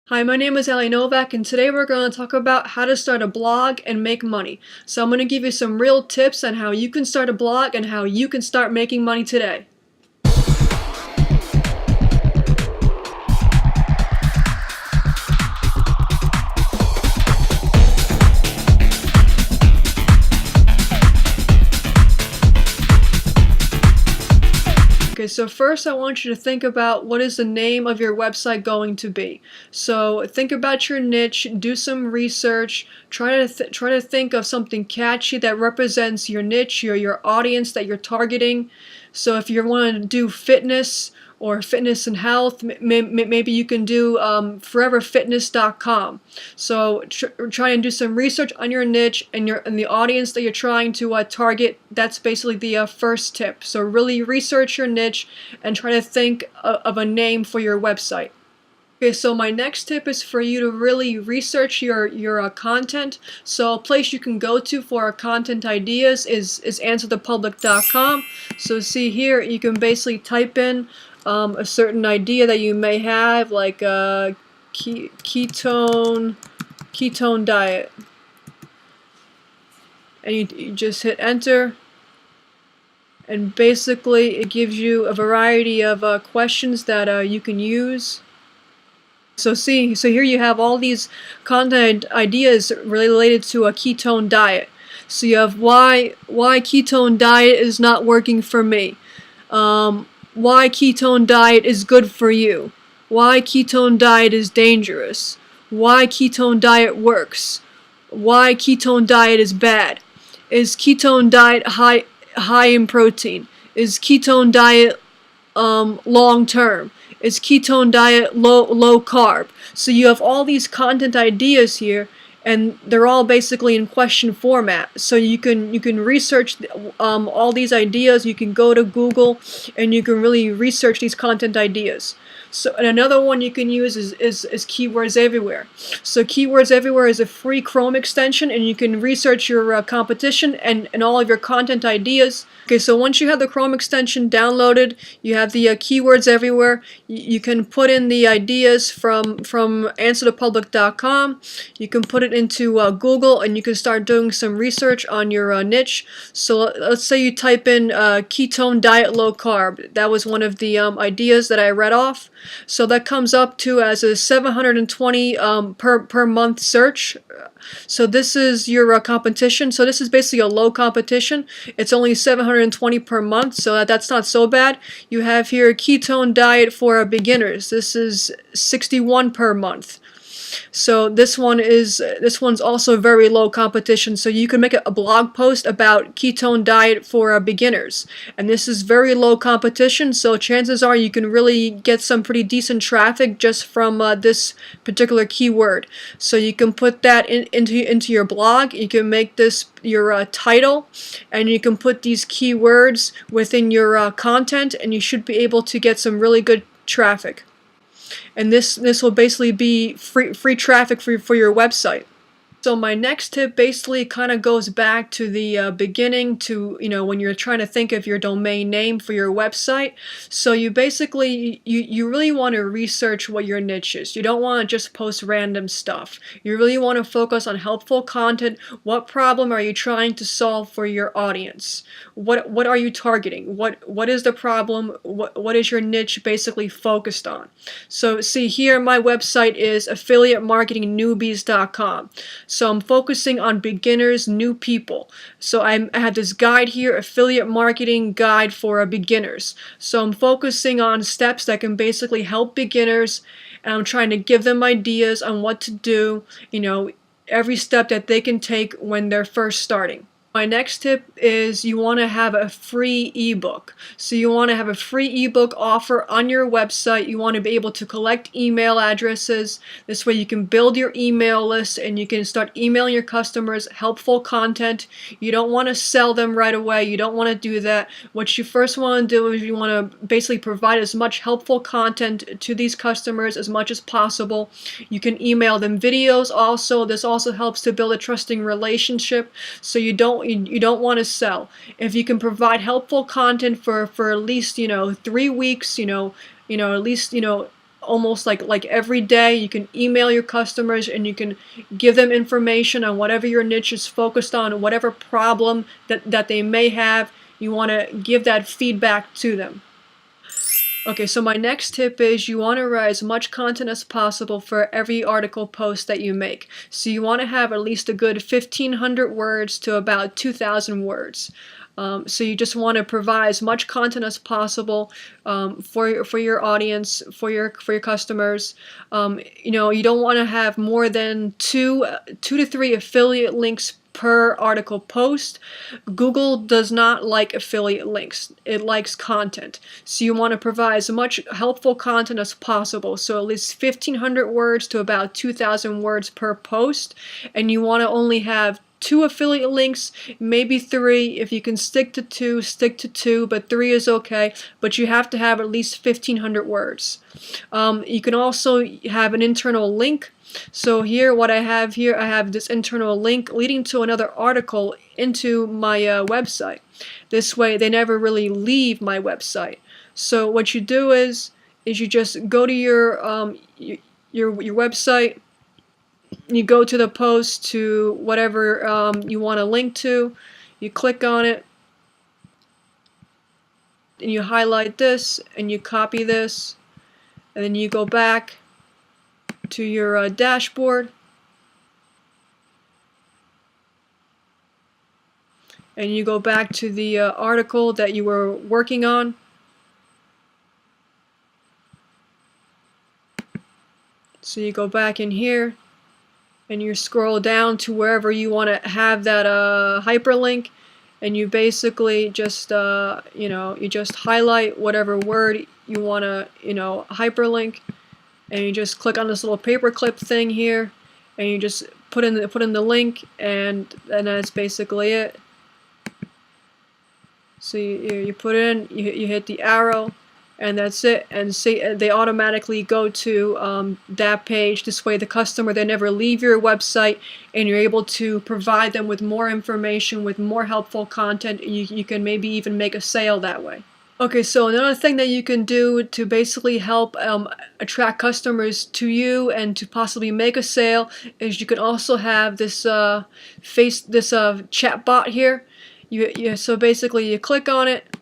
Hi, my name is AliNowak, and today we're going to talk about how to start a blog and make money. So I'm going to give you some real tips on how you can start a blog and how you can start making money today. Okay, so first I want you to think about what is the name of your website going to be. So think about your niche, do some research, try to think of something catchy that represents your niche, your audience that you're targeting. So if you want to do fitness or fitness and health, maybe you can do foreverfitness.com. So try and do some research on your niche and the audience that you're trying to target. That's basically the first tip. So really research your niche and try to think of a name for your website. Okay, so my next tip is for you to really research your content. So a place you can go to for content ideas is answerthepublic.com. So see here, you can basically type in a certain idea that you may have, like ketone diet, and you just hit enter. And basically it gives you a variety of questions that you can use. So here you have all these content ideas related to a ketone diet. So you have why ketone diet is not working for me, why ketone diet is good for you, why ketone diet is dangerous, why ketone diet works, why ketone diet is bad, is ketone diet high in protein, is ketone diet long term, is ketone diet low carb. So you have all these content ideas here, and they're all basically in question format. So you can research all these ideas. You can go to Google and you can really research these content ideas. So, and another one you can use is Keywords Everywhere. So Keywords Everywhere is a free Chrome extension, and you can research your competition and all of your content ideas. Okay, so once you have the Chrome extension downloaded, you have the Keywords Everywhere. You can put in the ideas from answerthepublic.com. You can put it into Google, and you can start doing some research on your niche. So let's say you type in ketone diet low carb. That was one of the ideas that I read off. So that comes up to as a 720 per month search. So this is your competition. So this is basically a low competition. It's only 720 per month, so that's not so bad. You have here ketone diet for beginners. This is 61 per month. So this one's also very low competition. So you can make a blog post about ketone diet for beginners, and this is very low competition. So chances are you can really get some pretty decent traffic just from this particular keyword. So you can put that into your blog. You can make this your title, and you can put these keywords within your content, and you should be able to get some really good traffic. And this will basically be free traffic for your website. So my next tip basically kind of goes back to the beginning, to when you're trying to think of your domain name for your website. So you basically you really want to research what your niche is. You don't want to just post random stuff. You really want to focus on helpful content. What problem are you trying to solve for your audience? What are you targeting? What is the problem? What is your niche basically focused on? So see here, my website is affiliatemarketingnewbies.com. So I'm focusing on beginners, new people. So I have this guide here, affiliate marketing guide for beginners. So I'm focusing on steps that can basically help beginners, and I'm trying to give them ideas on what to do, every step that they can take when they're first starting. My next tip is you want to have a free ebook. So you want to have a free ebook offer on your website. You want to be able to collect email addresses. This way you can build your email list and you can start emailing your customers helpful content. You don't want to sell them right away. You don't want to do that. What you first want to do is you want to basically provide as much helpful content to these customers as much as possible. You can email them videos also. This also helps to build a trusting relationship. So you don't want to sell. If you can provide helpful content for at least 3 weeks, at least almost like every day. You can email your customers and you can give them information on whatever your niche is focused on, whatever problem that they may have. You want to give that feedback to them. Okay, so my next tip is you want to write as much content as possible for every article post that you make. So you want to have at least a good 1,500 words to about 2,000 words. So you just want to provide as much content as possible for your audience, for your customers. You know, you don't want to have more than two to three affiliate links per article post. Google does not like affiliate links. It likes content. So you want to provide as much helpful content as possible. So at least 1,500 words to about 2,000 words per post. And you want to only have 2 affiliate links, maybe 3. If you can stick to 2, stick to 2, but 3 is okay. But you have to have at least 1,500 words. You can also have an internal link. So here, what I have here, I have this internal link leading to another article into my website. This way, they never really leave my website. So what you do is you just go to your website. You go to the post, to whatever you want to link to. You click on it, and you highlight this, and you copy this, and then you go back to your dashboard, and you go back to the article that you were working on. So you go back in here and you scroll down to wherever you want to have that hyperlink, and you basically just you just highlight whatever word you want to hyperlink, and you just click on this little paperclip thing here, and you just put in the link, and that's basically it. So you put it in, you hit the arrow, and that's it. And see, they automatically go to that page. This way, the customer, they never leave your website, and you're able to provide them with more information, with more helpful content. You can maybe even make a sale that way. Okay, so another thing that you can do to basically help attract customers to you and to possibly make a sale is you can also have this chat bot here. So basically you click on it,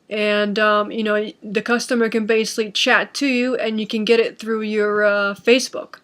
and the customer can basically chat to you, and you can get it through your Facebook.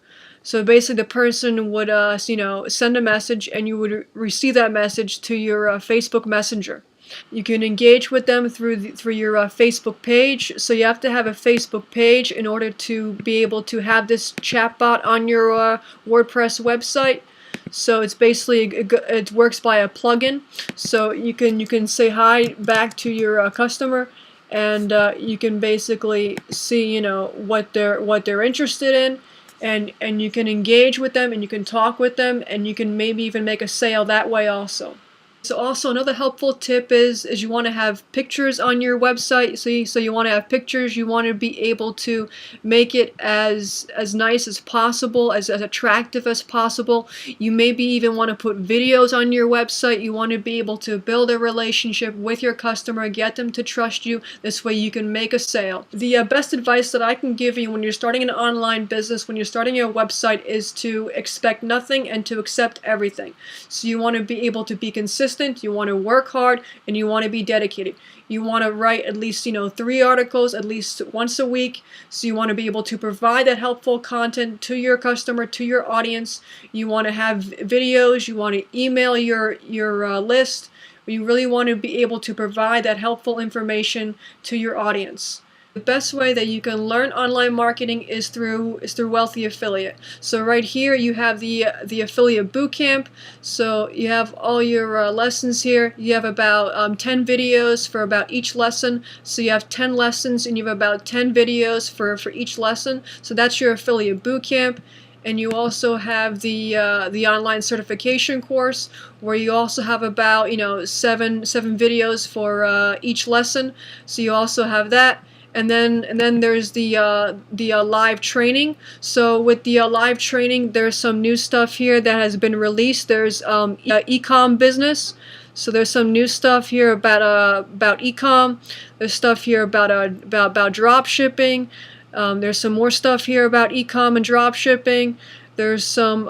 So basically the person would send a message, and you would receive that message to your Facebook Messenger. You can engage with them through your Facebook page. So you have to have a Facebook page in order to be able to have this chatbot on your WordPress website. So it's basically it works by a plugin. So you can say hi back to your customer, and you can basically see what they're interested in, and you can engage with them, and you can talk with them, and you can maybe even make a sale that way also. So also another helpful tip is you want to have pictures on your website. So you want to have pictures. You want to be able to make it as nice as possible, as attractive as possible. You maybe even want to put videos on your website. You want to be able to build a relationship with your customer, get them to trust you. This way you can make a sale. The best advice that I can give you when you're starting an online business, when you're starting your website, is to expect nothing and to accept everything. So you want to be able to be consistent. You want to work hard, and you want to be dedicated. You want to write at least 3 articles at least once a week. So you want to be able to provide that helpful content to your customer, to your audience. You want to have videos. You want to email your list. You really want to be able to provide that helpful information to your audience. The best way that you can learn online marketing is through Wealthy Affiliate. So right here you have the affiliate bootcamp. So you have all your lessons here. You have about 10 videos for about each lesson. So you have 10 lessons, and you have about 10 videos for each lesson. So that's your affiliate bootcamp. And you also have the online certification course, where you also have about seven videos for each lesson. So you also have that. And then there's the live training. So with the live training, there's some new stuff here that has been released. There's e-com business. So there's some new stuff here about e-com. There's stuff here about drop shipping. There's some more stuff here about e-com and drop shipping. There's some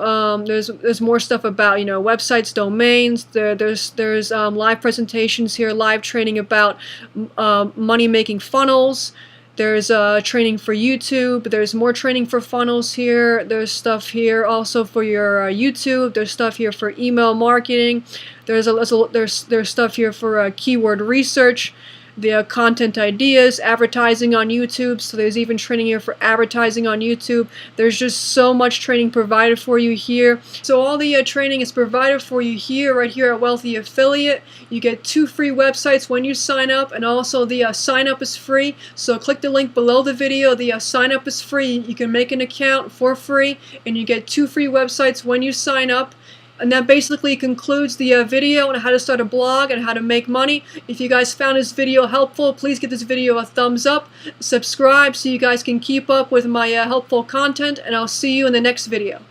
there's more stuff about websites, domains. There's live presentations here, live training about money making funnels. There's training for YouTube. There's more training for funnels here. There's stuff here also for your YouTube. There's stuff here for email marketing. There's stuff here for keyword research, the content ideas, advertising on YouTube. So there's even training here for advertising on YouTube. There's just so much training provided for you here. So all the training is provided for you here, right here at Wealthy Affiliate. You get 2 free websites when you sign up, and also the sign up is free. So click the link below the video. The sign up is free. You can make an account for free, and you get 2 free websites when you sign up. And that basically concludes the video on how to start a blog and how to make money. If you guys found this video helpful, please give this video a thumbs up, subscribe so you guys can keep up with my helpful content, and I'll see you in the next video.